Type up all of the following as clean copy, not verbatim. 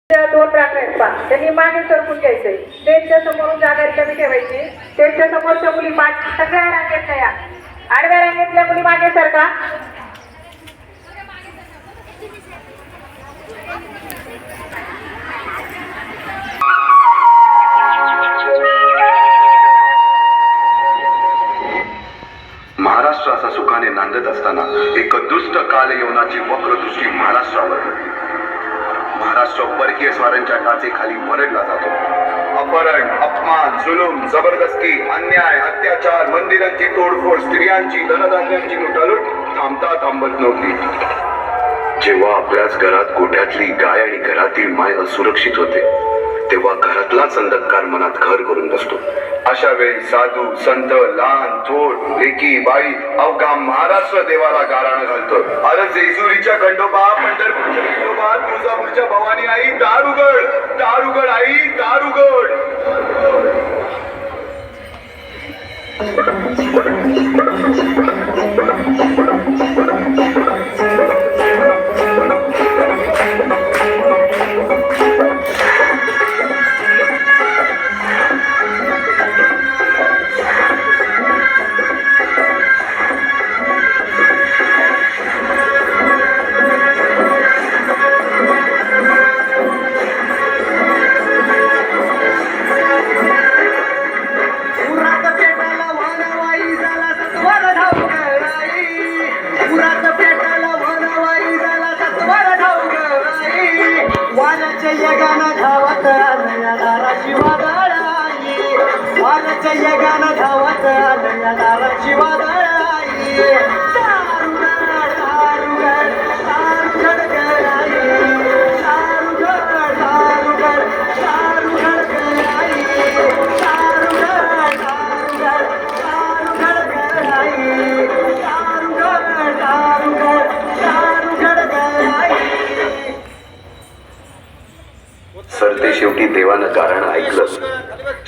दोन रांगा आहेत पा त्यांनी मागे सरकून घ्यायचंय. स्टेजच्या समोरून जागा रिकामी ठेवायची. स्टेजच्या समोरच्या मुली सगळ्या रांगेत या. आडव्या रांगेतल्या मुली मागे सरका. महाराष्ट्राचा सुखाने नांदत असताना एक दुष्ट कालयवनाची वक्रदृष्टी महाराष्ट्रावर होती. महाराष्ट्र परकीय स्वारांच्या टाचेखाली भरडला जातो. अपहरण, अपमान, जुलूम, जबरदस्ती, अन्याय, अत्याचार, मंदिरांची तोडफोड, स्त्रियांची, धनधान्यांची लुटालूट थांबता थांबत नव्हती. जेव्हा आपल्याच घरात गोठ्यातली गाय आणि घरातील माय असुरक्षित होते, तेव्हा घरातलाच अंधकार मनात घर करून बसतो. अशा वेळी साधू, संत, लहान, थोर, लेकी, बाई अवघा महाराष्ट्र देवाला गाराणं घालतो. अरे जेजुरीच्या खंडोबा, पंढरपूरच्या खंडोबा, तुळजापूरच्या भवानी आई, दार उघड, दार उघड आई, दार उघड. सरते शेवटी देवानं गाराणं ऐकलं.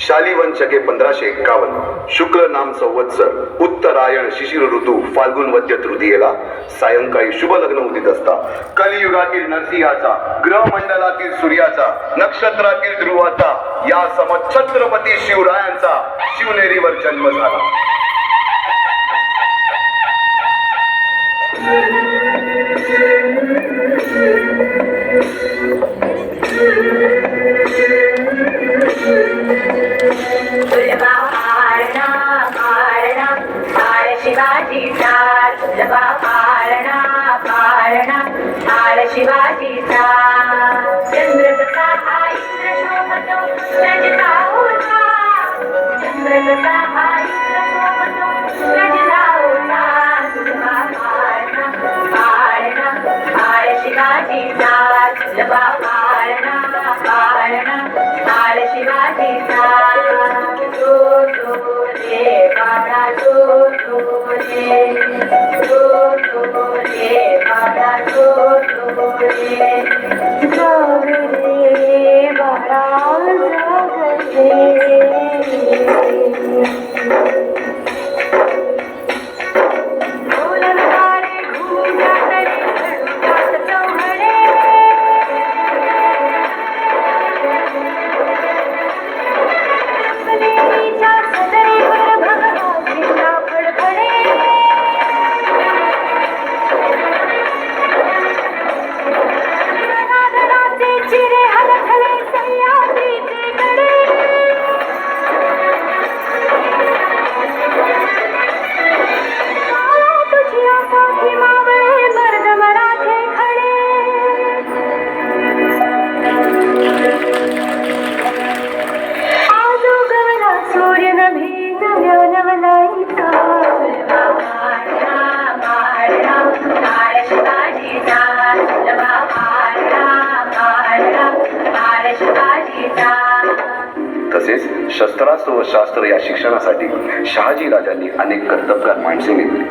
शालिवन शके 1551 शुक्ल नाम संवत्सर, उत्तरायण शिशिर ऋतू, फाल्गुन वद्य तृतीयेला सायंकाळी शुभ लग्न उदित असता कलियुगातील नरसिंहाचा, ग्रहमंडलातील सूर्याचा, नक्षत्रातील ध्रुवाचा, या समछत्रपती शिवरायांचा शिवनेरीवर जन्म झाला. शिवाजीचा तुझबा पाळणा पाळणा आळ शिवाजीचा. चंद्रकथा हा इंद्र शोभतो रजता होता. चंद्रकथा हा इंद्र शोभतो रजता होता. तुझबा पाळणा पाळणा आळ शिवाजीचा. तुझबा पाळणा पाळणा आळ शिवाजीचा. रे बाळा रे बाळा जाग रे बाळा जाग तसेच शस्त्रास्त्र व शास्त्र या शिक्षणासाठी शहाजी राजांनी अनेक कर्तबगार माणसे नेमली.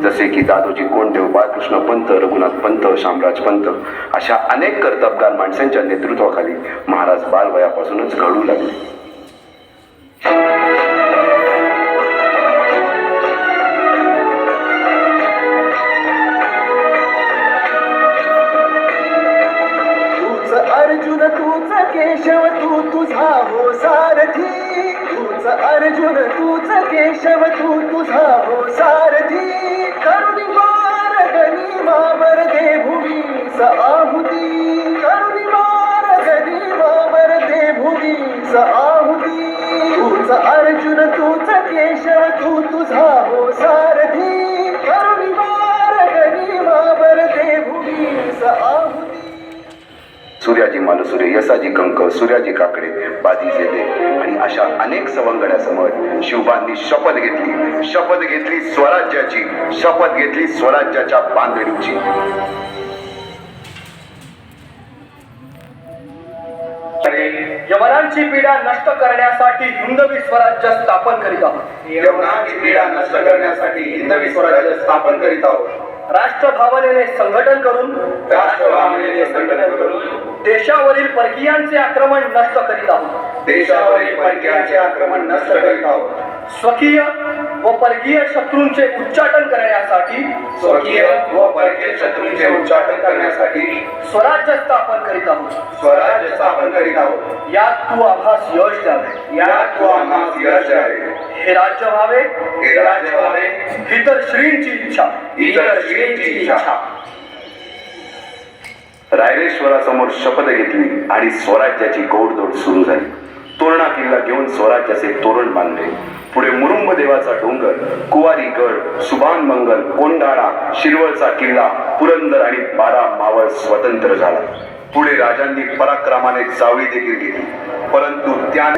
जसे की दादोजी कोंडदेव, बाळकृष्ण पंत, रघुनाथ पंत, शामराज पंत अशा अनेक कर्तबगार माणसांच्या नेतृत्वाखाली महाराज बालवयापासूनच घडू लागले. अर्जुन तूच केशव तू तुझा हो सारथी तूच अर्जुन तूच केशव तू तुझा हो सारथी करुणी मार गनिमावर दे भूमीस आहुती करुणी मार गनिमावर दे भूमीस आहुती तूच अर्जुन तूच केशव तू तुझा हो सारथी करुणी मार गनिमावर दे भूमीस आहुती. सूर्याजी मालुसुरे, यसाजी कंक, सूर्याजी काकडे, बाजी जेदे आणि अशा अनेक सवंगड्यासमोर शिवबांनी शपथ घेतली स्वराज्याची, शपथ घेतली स्वराज्याच्या बांधणीची. यवनांची पीडा नष्ट करण्यासाठी हिंदवी स्वराज्य स्थापन करीत आहोत. यवनांची पीडा नष्ट करण्यासाठी हिंदवी स्वराज्य स्थापन करीत आहोत. राष्ट्रभावनेने संघटन करून राष्ट्रभावनेने संघटन करून देशावरील परकीयांचे आक्रमण नष्ट करीत आहोत. देशावरील परकीयांचे आक्रमण नष्ट करीत आहोत. स्वकीय व परकीय शत्रूंचे उच्चाटन करण्यासाठी स्वकीय व परकीय शत्रूंचे उच्चाटन करण्यासाठी स्वराज्य स्थापन करीत आहोत. स्वराज्य स्थापन करीत आहोत. यात तू आभास यश द्यावे. यात तू आम्हास यश द्यावे. हे राज्य व्हावे हे राज्य व्हावे ही तर श्रींची इच्छा. इतर श्रींची इच्छा. रायरेश्वरासमोर शपथ घेतली आणि स्वराज्याची गोडदोड सुरू झाली. तोरणा किल्ला घेऊन स्वराज्याचे तोरण बांधले. पुढे मुरुंब देवाचा डोंगर, कुवारी गड, सुभान मंगल, कोंडाळा, शिरवळचा किल्ला, पुरंदर आणि 12 मावळ स्वतंत्र झाला. पुढे राजांनी पराक्रमाने जावळी देखील घेतली, परंतु त्या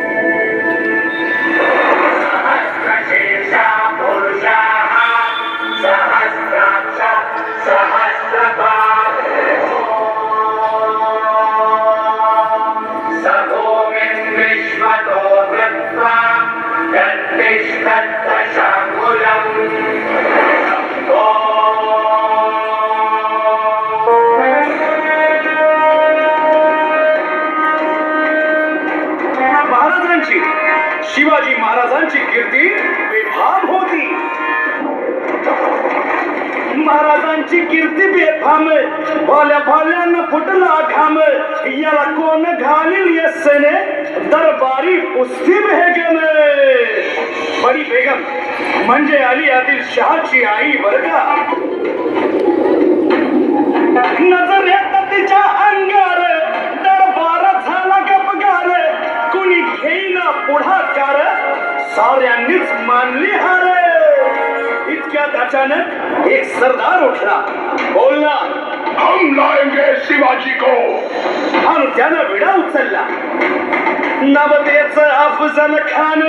शिवाजी महाराजांची कीर्ती बेफाम होती. महाराजांची कीर्ती बेफाम भाल्या भाल्यानं फुटला घाम याला कोण घालील यस्सेने दरबारी कुस्ती बेगम. बडी बेगम म्हणजे अली आदिल शहाची आई बर का. नजर येत तिच्या अंगार दरबार झाला गपगार. कुणी घेईना पुढाकार साऱ्यांनीच मानली हार. इतक्यात अचानक एक सरदार उठला. बोलला, हम लाएंगे शिवाजी को. आणि त्यानं विडा उचलला. नवतेचं अफजल खान.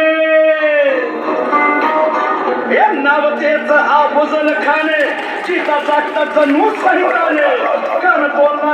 या नवतेचं अफजल खान चिता जागता जणू सहिताने. कारण बोलला